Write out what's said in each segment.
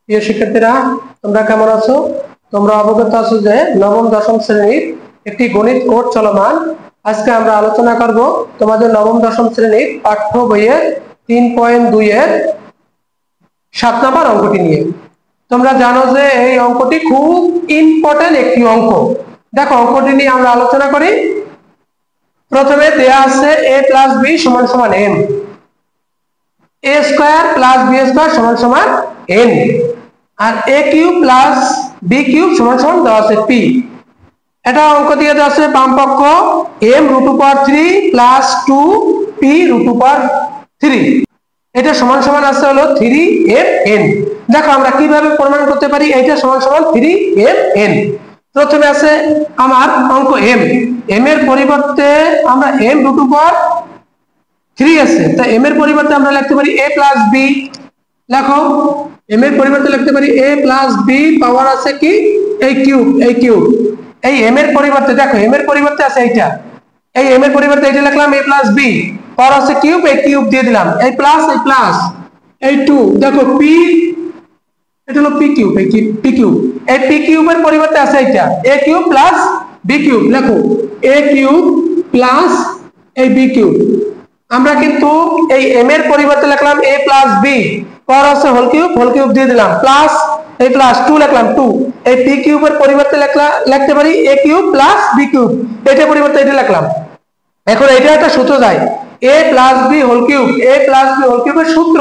প্রিয় শিক্ষার্থীরা, তোমরা কেমন আছো? তোমরা অবগত আছো যে নবম দশম শ্রেণীর একটি গণিত কোর্স চলমান। আজকে আমরা আলোচনা করব তোমাদের নবম দশম শ্রেণীর পাঠ্য বইয়ের 3.2 এর 7 নম্বর অঙ্কটি নিয়ে। তোমরা জানো যে এই অঙ্কটি খুব ইম্পর্টেন্ট একটি অঙ্ক। দেখো অঙ্কটি নিয়ে আমরা আলোচনা করি। প্রথমে দেয়া আছে a + b = m, a² + b² = n, R a³ + b³ = দেওয়া আছে p। এটা অঙ্ক দিয়ে দেওয়া আছে বাম পক্ষ m√3 + 2p √3, এটা সমান আছে হলো 3mn। দেখো আমরা কিভাবে প্রমাণ করতে পারি এটা সমান 3mn। প্রথমে আছে আমার অঙ্ক m এর পরিবর্তে আমরা m√3 আছে, তাই m এর পরিবর্তে আমরা লিখতে পারি a + b। দেখো m এর পরিবর্তে লিখতে পারি a + b, পাওয়ার আছে কি এই কিউব, এই m এর পরিবর্তে দেখো m এর পরিবর্তে আছে এইটা, এই m এর পরিবর্তে এটা লিখলাম a + b, পাওয়ার আছে কিউব, এই কিউব দিয়ে দিলাম, এই প্লাস এই 2, দেখো p, এটা হলো p³ এই p³ এই p³ এর পরিবর্তে আছে এইটা a³ + b³ লেখো a³ + এই b³। আমরা কিন্তু এই m এর পরিবর্তে লিখলাম a + b, পাওয়ার আছে হোল কিউব দিয়ে দিলাম, প্লাস এই প্লাস 2 লিখলাম 2, এই p³ এর পরিবর্তে লিখতে পারি a³ + b³, এটা পরিবর্তে এটা লিখলাম। এখন এটা একটা সূত্র যায় a + b whole cube, a + b whole কিউবের সূত্র,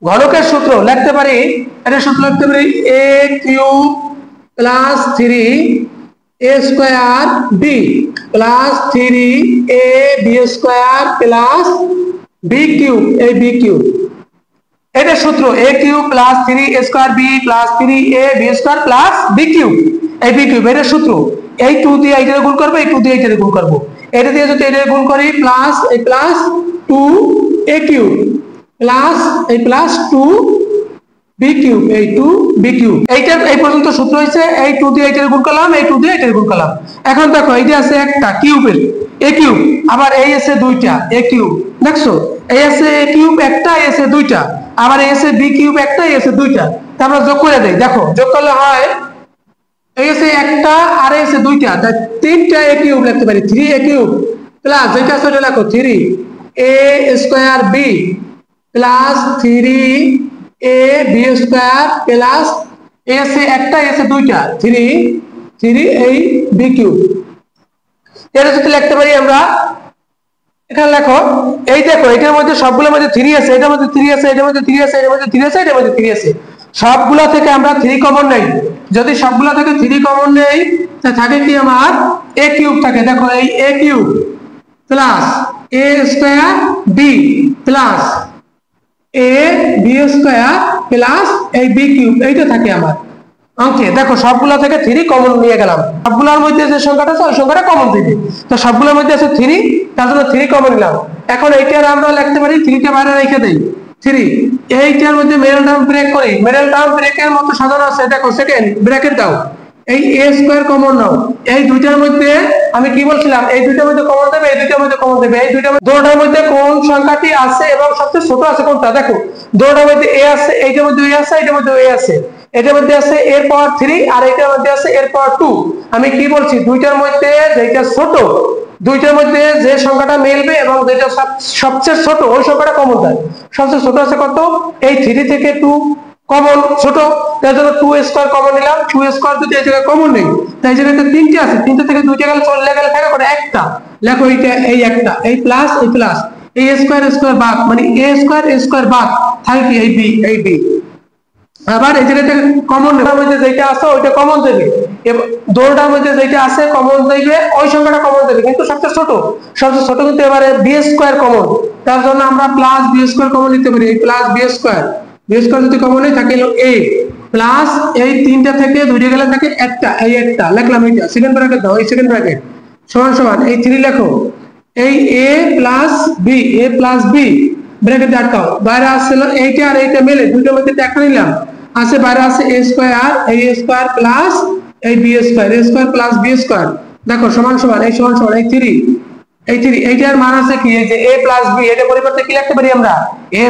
ঘনকের সূত্র লিখতে পারি, এটা সূত্র লিখতে পারি a³ + 3a² b + 3ab² + b³ এই b³ এটা সূত্র a³ + 3a²b + 3ab² + b³ এই b³ এটা সূত্র। এই 2 দিয়ে এইটা গুণ করব, এই 2 দিয়ে এইটা গুণ করব, এটা দিয়ে যদি এটা গুণ করি প্লাস এই প্লাস 2a³ প্লাস এই প্লাস 2b³ এই 2b³ এইটা এই পর্যন্ত সূত্র হইছে। এই 2 দিয়ে এইটা গুণ করলাম, এই 2 দিয়ে এইটা গুণ করলাম। এখন দেখো এইটা আছে একটা কিউবের a³ আবার এই আছে দুইটা a³, দেখছো এই আছে a³ একটা, এই আছে দুইটা, আবার এই আছে b³ একটা, এই আছে দুইটা, তা আমরা যোগ করে দেই। দেখো যোগ করলে হয় এই আছে একটা আর এই আছে দুইটা, তাই তিনটা a³ লিখতে পারি 3a³ প্লাস যেটা আছে ওটা লেখো 3a² b plus 3ab² plus এই আছে একটা, এই আছে দুইটা 3 এই b³ এটা যদি লিখতে পারি আমরা। এখানে লেখো এই দেখো এটার মধ্যে সবগুলোর মধ্যে 3 আছে, এটার মধ্যে 3 আছে, এটার মধ্যে 3 আছে, এটার মধ্যে 3 আছে, এটার মধ্যে 3 আছে, সবগুলা থেকে আমরা 3 কমন নেই। যদি সবগুলা থেকে 3 কমন নেই তাহলে থাকে কি আমার a³ থাকে। দেখো এই a³ plus a² b plus ab² plus এই b³ এইটা থাকে আমার অঙ্কে। দেখো সবগুলা থেকে 3 কমন নিয়ে গেলাম, সবগুলোর মধ্যে যে সংখ্যাটা আছে ওই সংখ্যাটা কমন দিবে, তো সবগুলোর মধ্যে আছে 3, তার জন্য 3 কমন নিলাম। এখন এইটার আমরা লিখতে পারি 3টা বাইরে রেখে দেই 3, এইটার মধ্যে মিডল টার্ম ব্রেক করি, মিডল টার্ম ব্রেকের মতো সাজানো আছে, দেখো সেকেন্ড ব্র্যাকেট দাও, এই a² কমন নাও। এই দুইটার মধ্যে আমি কি বলছিলাম, এই দুইটার মধ্যে কমন দেবে, এই দুইটার মধ্যে কমন দেবে, এই দুইটার মধ্যে কোন সংখ্যাটি আছে এবং সবচেয়ে ছোট আছে কোনটা, দেখো দুইটার মধ্যে a আছে, এইটার মধ্যে a আছে, এইটার মধ্যে a আছে, এটার মধ্যে আছে এর পাওয়ার 3 আর এটার মধ্যে আছে এর পাওয়ার 2। আমি কি বলছি, দুইটার মধ্যে যেটা ছোট, দুইটার মধ্যে যে সংখ্যাটা মিলবে এবং যেটা সবচেয়ে ছোট ওই সংখ্যাটা কমন দেয়। সবচেয়ে ছোট আছে কত, এই 3 থেকে 2 কমন ছোট, তার জন্য 2² কমন নিলাম। 2² যদি এই জায়গায় কমন নেই তাই জায়গাতে 3টে আছে, 3টে থেকে 2টা গেলে চলে গেলে থাকে করে একটা, লেখো এইটা এই একটা, এই প্লাস এই স্কয়ার বাদ মানে a² বাদ থাকে কি এই b। আবার এই জায়গাতে কমন মধ্যে যেটা আছে ওইটা কমন দেবে, দোলটার মধ্যে যেটা আছে কমন দেবে ওই সংখ্যাটা কমন দেবে, কিন্তু সবচেয়ে ছোট কিন্তু এবারে b² কমন, তার জন্য আমরা প্লাস b² কমন নিতে পারি, এই প্লাস b² যদি কমন হয় থাকে হলো a প্লাস এই 3টা থেকে 2টা গেলে থাকে একটা, এই একটা লিখলাম, এইটা সেকেন্ড ব্র্যাকেট দাও, এই সেকেন্ড ব্র্যাকেট সমান এই 3 লেখো, এই a প্লাস b ব্র্যাকেট আটকাও, বাইরে আসছিল এইটা আর এইটা মিলে দুটোর মধ্যে একটা নিলাম, আছে বাইরে আছে a² এই a² প্লাস এই b² a² প্লাস b², দেখো সমান এই সমান এই 3 এইটার মান আছে কি, এই যে a প্লাস b, এটা পরিবর্তে কি লিখতে পারি আমরা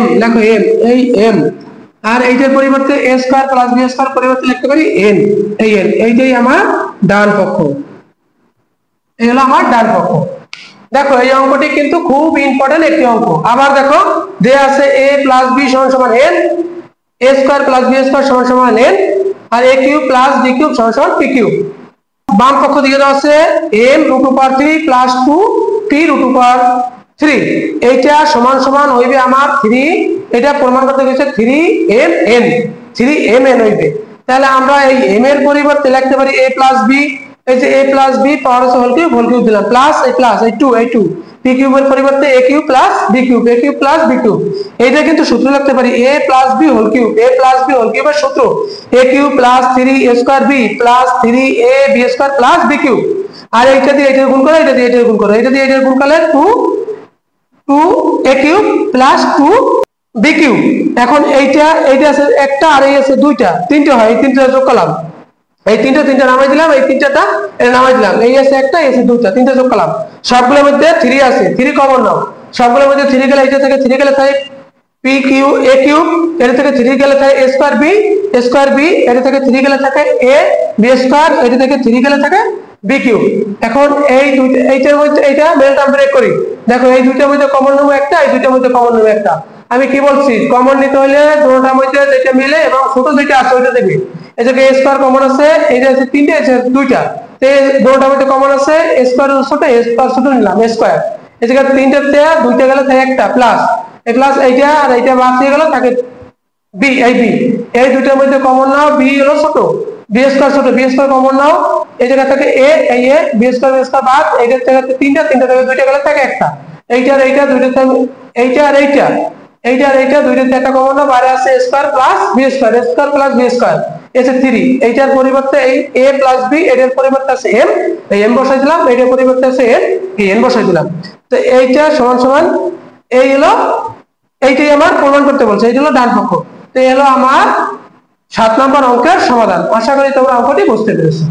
m, লেখো m, এই m আর এইটার পরিবর্তে a square plus b square পরিবর্তে লিখতে পারি n, এই n এইটাই আমার ডান পক্ষ, এই হলো আমার ডান পক্ষ। দেখো এই অঙ্কটি কিন্তু খুব ইম্পর্টেন্ট একটি অঙ্ক। আবার দেখো দেয়া আছে a প্লাস b সমান সমান n, a square plus b square সমান সমান n, আর a cube plus b cube সমান সমান p কিউব। বাম পক্ষ দিকে দেওয়া আছে m root over 3 plus 2 p root over 3, এইটা সমান সমান হইবে আমার 3, এটা প্রমাণ করতে গেছে 3mn, 3mn হইবে। তাহলে আমরা এই m এর পরিবর্তে লিখতে পারি a প্লাস b, এই যে a প্লাস b পাওয়ার আছে হোল কিউব দিলাম প্লাস এই প্লাস এই 2 p কিউবের পরিবর্তে a cube plus b cube, a cube plus b cube. এইটা কিন্তু সূত্র লিখতে পারি a plus b whole cube, a plus b whole কিউবের সূত্র a cube plus 3a square b plus 3ab square plus b cube. আর এইটা দিয়ে এটা গুণ করো, এটা দিয়ে এটা গুণ করো, এটা দিয়ে এটা গুণ করলে 2a cube plus 2b cube. এখন এইটা আছে একটা আর এই আছে দুইটা, তিনটে হয়, এই তিনটা যোগ করলাম, এই তিনটা নামাই দিলাম, এই তিনটাটা এটা নামাই দিলাম, এই আছে একটা এই আছে দুইটা, তিনটা যোগ করলাম। সবগুলোর মধ্যে 3 আছে, 3 কমন নাও, সবগুলোর মধ্যে 3 গেলে এইটা থেকে 3 গেলে থাকে p কিউব a কিউব, এটা থেকে 3 গেলে থাকে a স্কয়ার b, এটা থেকে 3 গেলে থাকে a b স্কয়ার, এটা থেকে 3 গেলে থাকে b কিউব। এখন এই দুইটা এইটার মধ্যে এইটা মিল টার্ম ব্রেক করি, দেখো এই দুইটার মধ্যে কমন নেব একটা, এই দুইটার মধ্যে কমন নেব একটা। আমি কি বলছি, কমন নিতে হলে দুটোটার মধ্যে যেটা মিলে এবং ছোট যেটা আছে ওইটা দেখবে। এই যে a স্কয়ার কমন আছে, এই যে তিনটে আছে দুইটা, তে দুটোটার মধ্যে কমন আছে a স্কয়ার ছোট, a স্কয়ার ছোট নিলাম a স্কয়ার, এই জায়গায় তিনটাতে দুইটা গেলে থাকে একটা প্লাস এই প্লাস এইটা আর এইটা বাদ দিয়ে গেল থাকে b, এই b, এই দুইটার মধ্যে কমন নাও, b হলো ছোট, b স্কয়ার ছোট, b স্কয়ার কমন নাও, এই জায়গা থেকে a, এই a b স্কয়ার বাদ, এইটা থেকে তিনটা থেকে দুইটা গেলে থাকে একটা, এইটা আর এইটা দুইটা থেকে এইটা আর এইটা দুইটাতে একটা কমন নাও, বাইরে আছে a square plus b square, a square plus b square এসে 3, এইটার পরিবর্তে এই a প্লাস b, এটার পরিবর্তে আছে m, এই m বসাই দিলাম, এইটার পরিবর্তে আছে n, এই n বসাই দিলাম। তো এইটা সমান সমান এই হলো, এইটাই আমার প্রমাণ করতে বলছে, এইটা হলো ডান পক্ষ। তো এই হলো আমার 7 নম্বর অঙ্কের সমাধান। আশা করি তোমরা অঙ্কটি বুঝতে পেরেছো।